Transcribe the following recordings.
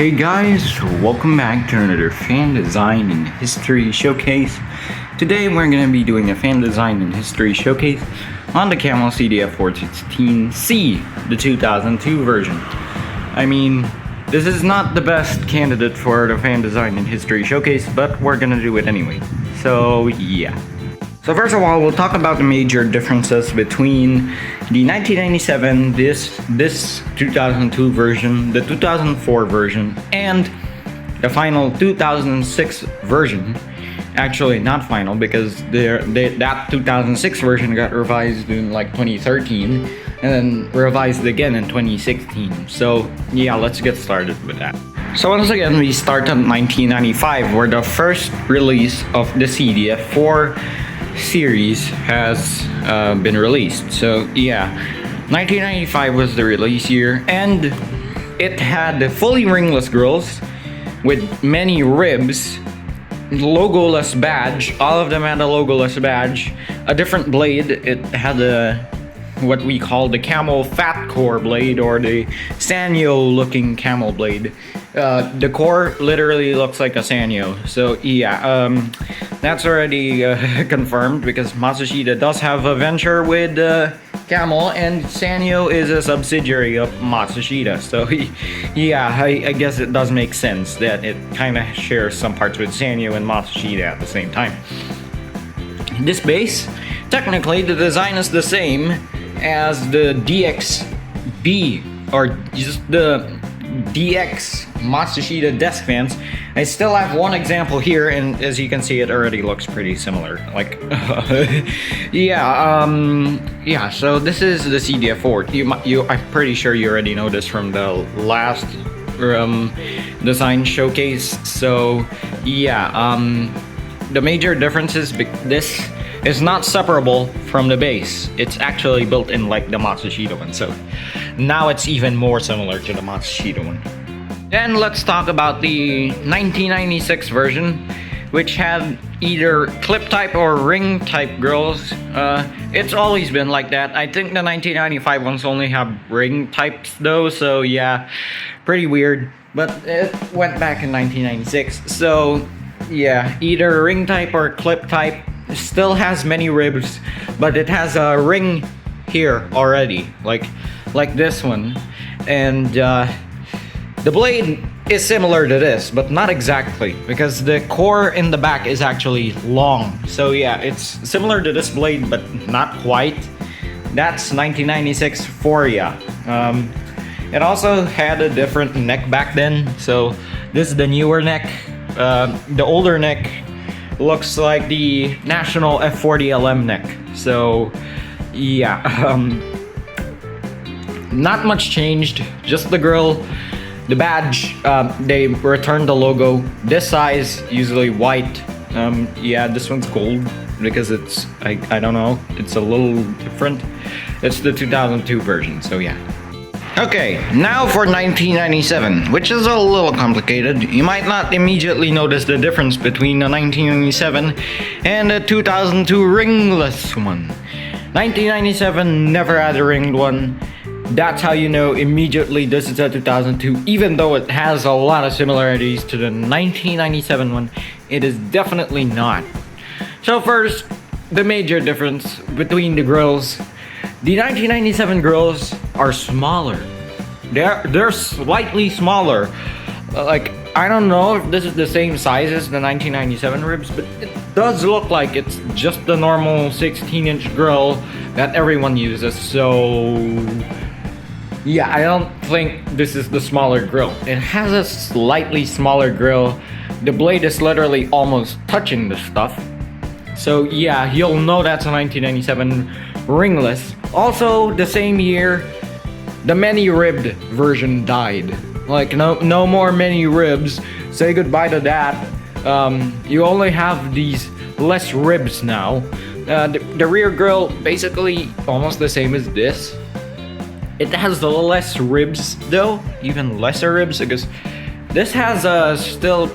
Hey guys, welcome back to another fan design and history showcase. Today we're going to be doing a fan design and history showcase on the Camel CDF-416C, the 2002 version. I mean, this is not the best candidate for the fan design and history showcase, but we're going to do it anyway. So yeah. So first of all, we'll talk about the major differences between the 1997, this 2002 version, the 2004 version, and the final 2006 version. Actually, not final, because that 2006 version got revised in like 2013, and then revised again in 2016. So yeah, let's get started with that. So once again, we start in 1995, where the first release of the CDF-4 series has been released. So yeah, 1995 was the release year, and it had the fully ringless girls with many ribs, logoless badge. All of them had a logoless badge, a different blade. It had what we call the camel fat core blade, or the Sanyo looking camel blade. The core literally looks like a Sanyo. So yeah, that's already confirmed, because Matsushita does have a venture with Camel, and Sanyo is a subsidiary of Matsushita. So yeah, I guess it does make sense that it kind of shares some parts with Sanyo and Matsushita at the same time. This base, technically the design is the same as the DXB, or just the DX Matsushita desk fans. I still have one example here, and as you can see, it already looks pretty similar. Like, yeah. So this is the CDF-4. I'm pretty sure you already know this from the last design showcase. So yeah, the major difference is this is not separable from the base. It's actually built in like the Matsushita one. So now it's even more similar to the Matsushita one. Then let's talk about the 1996 version, which had either clip type or ring type girls. It's always been like that. I think the 1995 ones only have ring types though, so yeah, pretty weird. But it went back in 1996, so yeah, either ring type or clip type. Still has many ribs, but it has a ring here already, like this one, and the blade is similar to this, but not exactly, because the core in the back is actually long. So yeah, it's similar to this blade, but not quite. That's 1996 for ya. It also had a different neck back then, so this is the newer neck. The older neck looks like the National F40LM neck. So yeah, not much changed, just the girl. The badge, they returned the logo. This size, usually white. Yeah, this one's gold because it's, I don't know, it's a little different. It's the 2002 version, so yeah. Okay, now for 1997, which is a little complicated. You might not immediately notice the difference between the 1997 and the 2002 ringless one. 1997 never had a ringed one. That's how you know immediately this is a 2002. Even though it has a lot of similarities to the 1997 one, it is definitely not. So first, the major difference between the girls. The 1997 girls are smaller. They're slightly smaller. Like, I don't know if this is the same size as the 1997 ribs, but it does look like it's just the normal 16-inch girl that everyone uses. So yeah, I don't think this is the smaller grill. It has a slightly smaller grill. The blade is literally almost touching the stuff. So yeah, you'll know that's a 1997 ringless. Also, the same year, the many-ribbed version died. Like, no more many ribs. Say goodbye to that. You only have these less ribs now. The rear grille, basically almost the same as this. It has the less ribs though, even lesser ribs, because this has still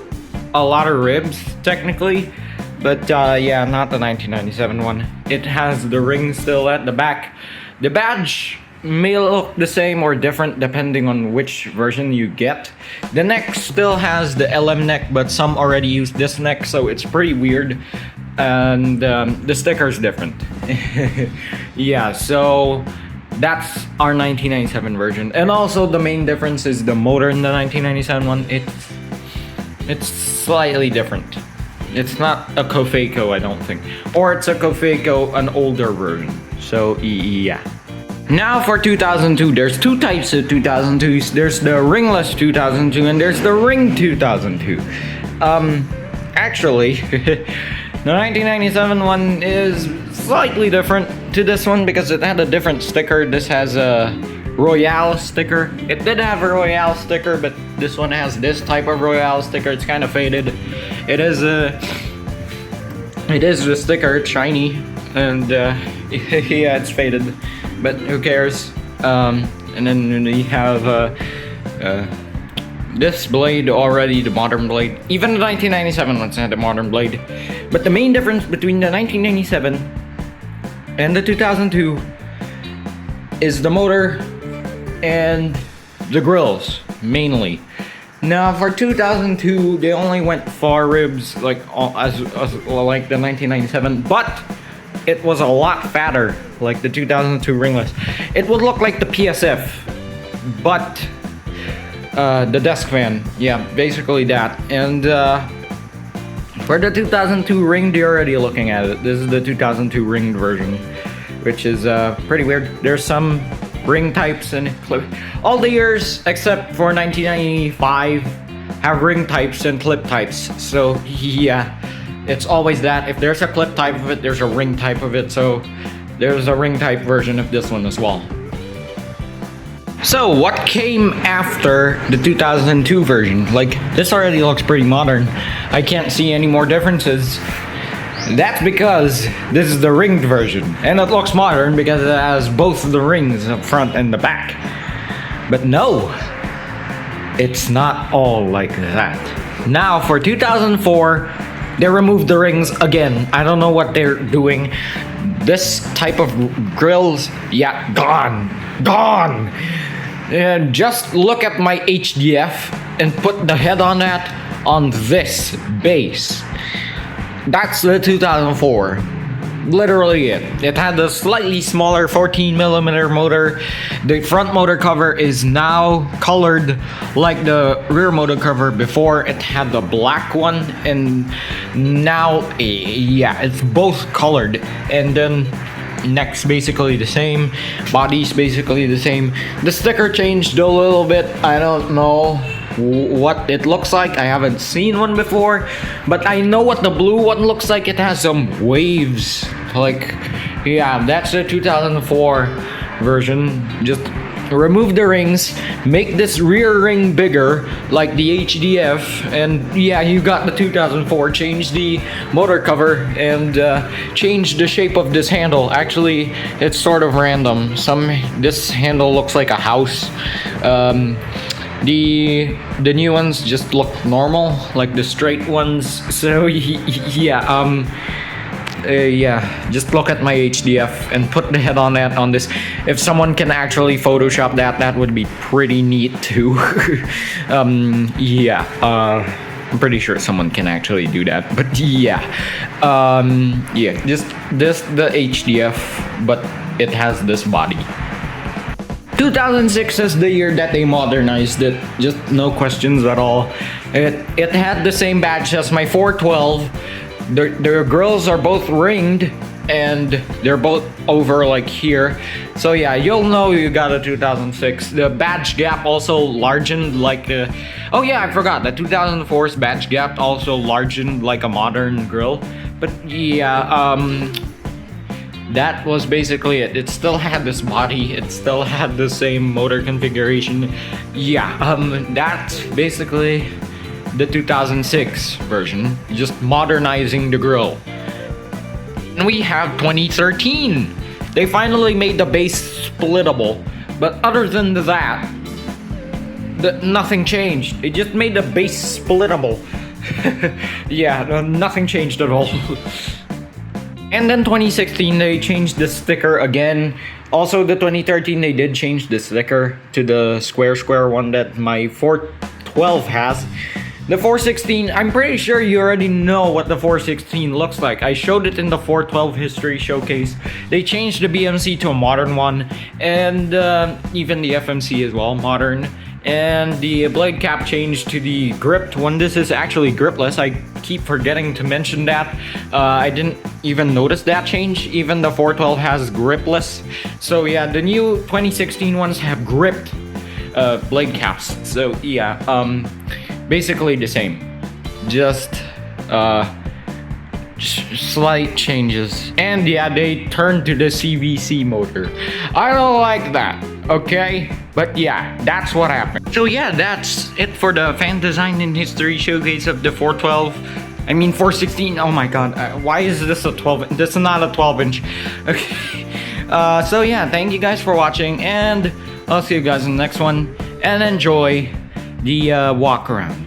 a lot of ribs technically, but yeah, not the 1997 one. It has the ring still at the back. The badge may look the same or different depending on which version you get. The neck still has the LM neck, but some already use this neck, so it's pretty weird. And the sticker is different. Yeah, so that's our 1997 version. And also the main difference is the motor in the 1997 one. It's slightly different. It's not a Kofeiko, I don't think. Or it's a Kofeiko, an older version. So yeah. Now for 2002, there's two types of 2002s. There's the ringless 2002 and there's the ring 2002. Actually, the 1997 one is slightly different to this one because it had a different sticker. This has a Royale sticker. It did have a Royale sticker, but this one has this type of Royale sticker. It's kind of faded. It is the sticker. It's shiny, and yeah, it's faded. But who cares? And then we have this blade already, the modern blade. Even the 1997 ones had a modern blade. But the main difference between the 1997 and the 2002 is the motor and the grills, mainly. Now for 2002, they only went far ribs like as like the 1997, but it was a lot fatter, like the 2002 ringless. It would look like the PSF, but the desk fan, yeah, basically that. And for the 2002 ringed, you're already looking at it. This is the 2002 ringed version, which is pretty weird. There's some ring types and clip. All the years except for 1995 have ring types and clip types. So yeah, it's always that. If there's a clip type of it, there's a ring type of it. So there's a ring type version of this one as well. So what came after the 2002 version? Like, this already looks pretty modern. I can't see any more differences. That's because this is the ringed version, and it looks modern because it has both of the rings up front and the back. But no, it's not all like that. Now for 2004, they removed the rings again. I don't know what they're doing. This type of grills, yeah, gone. And just look at my HDF and put the head on that on this base. That's the 2004. Literally it. It had a slightly smaller 14mm motor. The front motor cover is now colored like the rear motor cover. Before it had the black one, and now yeah, it's both colored. And then neck's basically the same, body's basically the same. The sticker changed a little bit. I don't know what it looks like. I haven't seen one before, but I know what the blue one looks like. It has some waves. Like, yeah, that's the 2004 version. Just remove the rings, make this rear ring bigger like the HDF, and yeah, you got the 2004. Change the motor cover and change the shape of this handle. Actually, it's sort of random. This handle looks like a house. The new ones just look normal, like the straight ones. So yeah, yeah, just look at my HDF and put the head on that on this. If someone can actually Photoshop that, that would be pretty neat too. Yeah, I'm pretty sure someone can actually do that. But yeah, yeah, just the HDF, but it has this body. 2006 is the year that they modernized it. Just no questions at all. It had the same badge as my 412. Their grills are both ringed and they're both over like here. So yeah, you'll know you got a 2006. The badge gap also largened like the... Oh yeah, I forgot. The 2004's badge gap also largened like a modern grill. But yeah, that was basically it. It still had this body. It still had the same motor configuration. Yeah, that's basically the 2006 version, just modernizing the grill. And we have 2013. They finally made the base splittable, but other than that, nothing changed. They just made the base splittable. Yeah, nothing changed at all. And then 2016, they changed the sticker again. Also, the 2013, they did change the sticker to the square one that my 412 has. The 416, I'm pretty sure you already know what the 416 looks like. I showed it in the 412 history showcase. They changed the BMC to a modern one, and even the FMC as well, modern. And the blade cap changed to the gripped one. This is actually gripless. I keep forgetting to mention that. I didn't even notice that change. Even the 412 has gripless. So yeah, the new 2016 ones have gripped blade caps. So yeah, basically the same. Just slight changes. And yeah, they turned to the CVC motor. I don't like that, okay? But yeah, that's what happened. So yeah, that's it for the fan design and history showcase of the 412. I mean 416, oh my god, why is this a 12? This is not a 12 inch. Okay. So yeah, thank you guys for watching, and I'll see you guys in the next one, and enjoy the walk around.